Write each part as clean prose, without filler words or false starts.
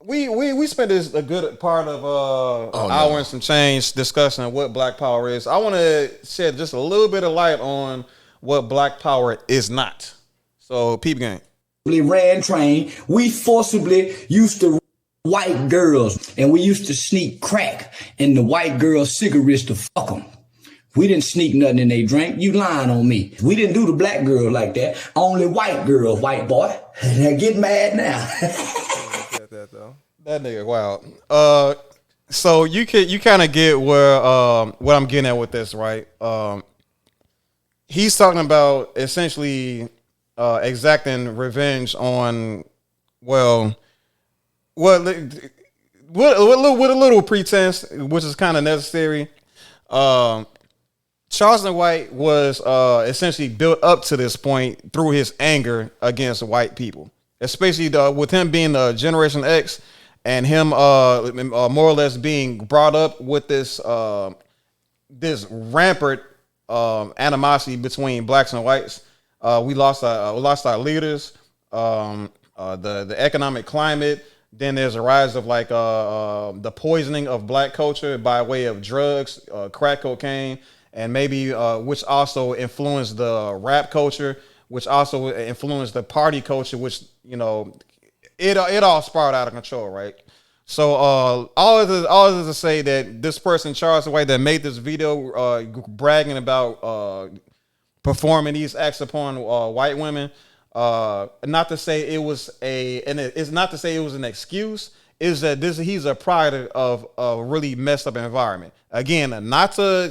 We spent a good part of an hour and some change discussing what Black Power is. I want to shed just a little bit of light on what Black Power is not. So, Peep Gang. We ran train. We forcibly used to white girls, and we used to sneak crack in the white girls' cigarettes to fuck them. We didn't sneak nothing in they drink. You lying on me. We didn't do the black girl like that. Only white girl, white boy. Now get mad now. That nigga wild. So you kind of get where what I'm getting at with this, right? He's talking about essentially exacting revenge on with a little pretense, which is kind of necessary. Charleston White was essentially built up to this point through his anger against white people, especially with him being Generation X and him more or less being brought up with this this rampant animosity between blacks and whites. We lost our leaders, the economic climate. Then there's a rise of like the poisoning of black culture by way of drugs, crack cocaine, and maybe which also influenced the rap culture, which also influenced the party culture, which it all spiraled out of control, right? So all of this to say that this person, Charleston White, that made this video bragging about performing these acts upon white women. Not to say it was it's not to say it was an excuse. Is that he's a product of a really messed up environment. Again, not to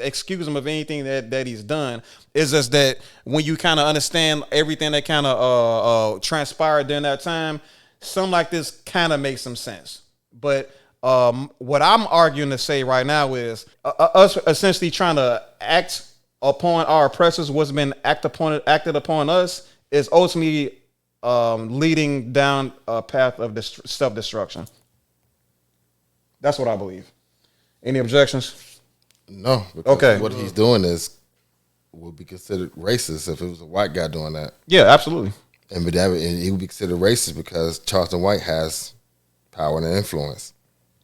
excuse him of anything that he's done. It's just that when you kind of understand everything that kind of transpired during that time, something like this kind of makes some sense. But what I'm arguing to say right now is us essentially trying to act upon our oppressors, what's been acted upon us, is ultimately leading down a path of self-destruction. That's what I believe. Any objections? No. Okay. What he's doing would be considered racist if it was a white guy doing that. Yeah, absolutely. And he would be considered racist because Charleston White has power and influence.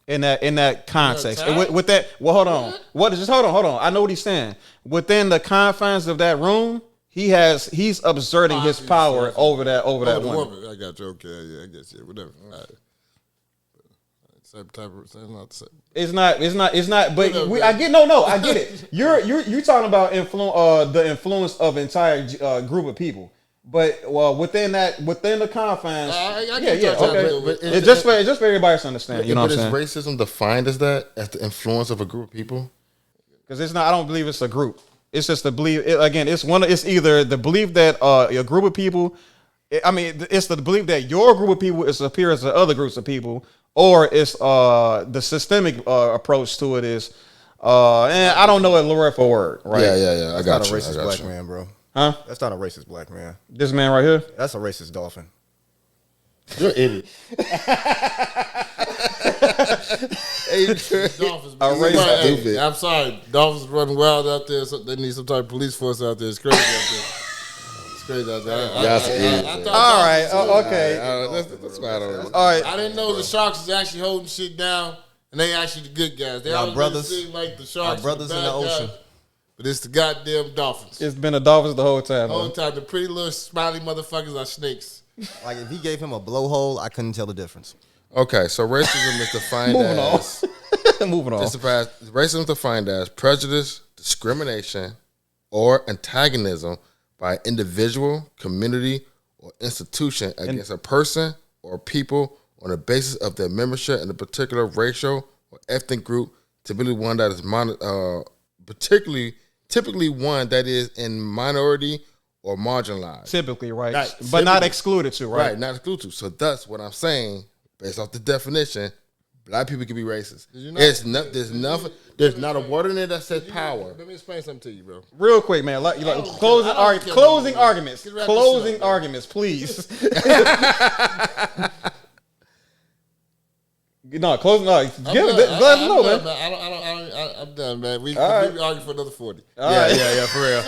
In that context, with that, well, hold on. Hold on. I know what he's saying. Within the confines of that room, he's exerting his power over that woman. I got you. Okay, yeah, I guess whatever. All right. Same type of. It's not. But I get it. You're talking about the influence of an entire group of people. But within the confines, okay. But just for everybody to understand, you know what I'm saying? But is racism defined as that, as the influence of a group of people? Because it's not. I don't believe it's a group. It's just the belief. It's either the belief that a group of people. It's the belief that your group of people is superior to other groups of people, or it's the systemic approach to it is. And I don't know a Lorette for word, right? Yeah. I got you. That's not a racist black man, bro. Huh? That's not a racist black man. This man right here? That's a racist dolphin. You're an idiot. Dolphins. I'm sorry. Dolphins running wild out there. So they need some type of police force out there. It's crazy out there. It's crazy out there. All right. Okay. That's why I don't know. All right. I didn't know the Sharks is actually holding shit down, and they actually the good guys. They always seem like the Sharks. Our brothers in the ocean. But it's the goddamn Dolphins. It's been the Dolphins the whole time. The pretty little smiley motherfuckers are snakes. Like if he gave him a blowhole, I couldn't tell the difference. Okay, so racism is defined as moving on. Racism is defined as prejudice, discrimination, or antagonism by an individual, community, or institution against a person or people on the basis of their membership in a particular racial or ethnic group, typically one that is typically one that is in minority or marginalized. Typically, right? But not excluded to, right? Right, not excluded to. So that's what I'm saying, based off the definition, black people can be racist. There's not a word in there that says power. Let me explain something to you, bro. Real quick, man. Closing arguments, please. No, closing. Let us know, man. I'm done, man. We right. argue for another 40. Yeah, for real.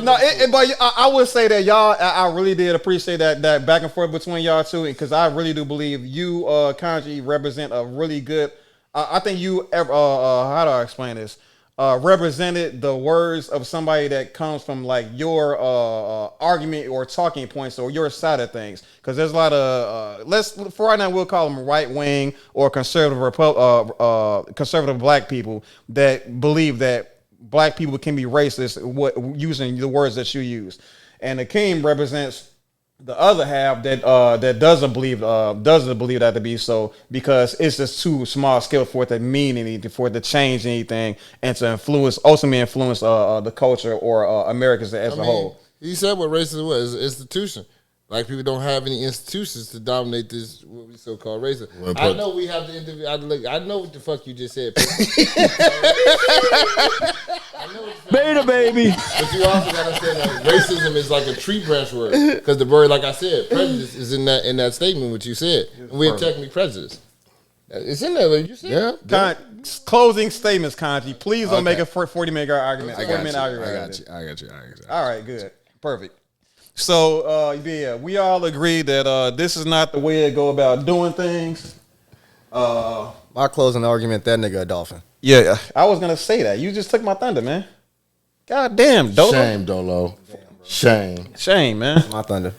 No, but I would say that y'all, I really did appreciate that back and forth between y'all two, because I really do believe you, Kanji, represent a really good. I think you, how do I explain this? Represented the words of somebody that comes from like your argument or talking points or your side of things. Because there's a lot of for right now we'll call them right wing or conservative conservative black people that believe that black people can be racist using the words that you use, and the king represents the other half that doesn't believe that to be so, because it's just too small scale for it to mean anything, for it to change anything, and to ultimately influence the culture or Americans as a whole. He said what racism was, it's an institution. Black people don't have any institutions to dominate this what we so-called racism. I know we have the individual. I know what the fuck you just said. Beta baby. But you also gotta say that racism is like a tree branch word, because the word, like I said, prejudice is in that statement what you said. And we're technically prejudiced. It's in there, what you said. Yeah. Closing statements, Kanji. Please don't make a 40-minute argument. I got you. All right, good, perfect. So we all agree that this is not the way to go about doing things. My closing argument, that nigga a dolphin. Yeah, I was gonna say that. You just took my thunder, man. God damn, Dolo. Shame, Dolo. Shame. Shame, man. My thunder.